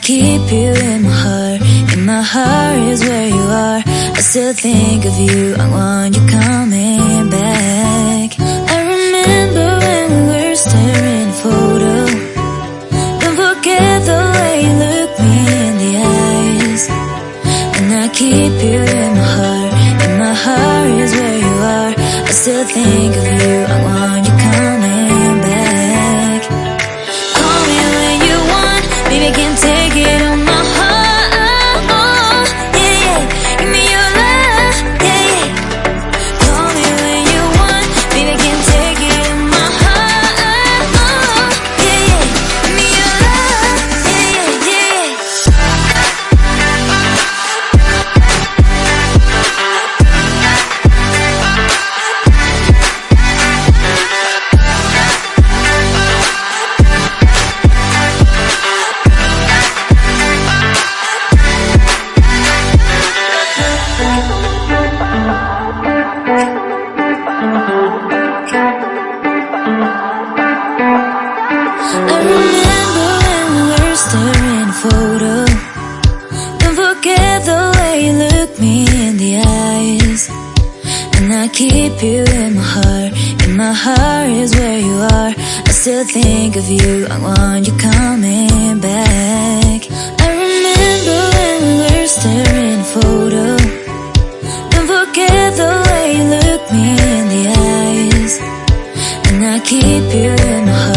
keep you in my heart is where you are. I still think of you, I want you coming back. I remember when we were staring at a photo. Don't forget the way you look me in the eyes. And I keep you in my heart is where you are. I still think of you, I want you coming back. Call me when you want, baby, I can't take it on my heart. Oh, yeah, yeah, give me your love, yeah, yeah. Call me when you want, baby, I can't take it on my heart. Oh, yeah, yeah, give me your love, yeah, yeah, yeah. I remember when we were staring at a photo. Don't forget the way you look me in the eyes. And I keep you in my heart is where you are. I still think of you, I want you coming back. I remember when we were staring at a photo. Don't forget the way you look me in the eyes. And I keep you in my heart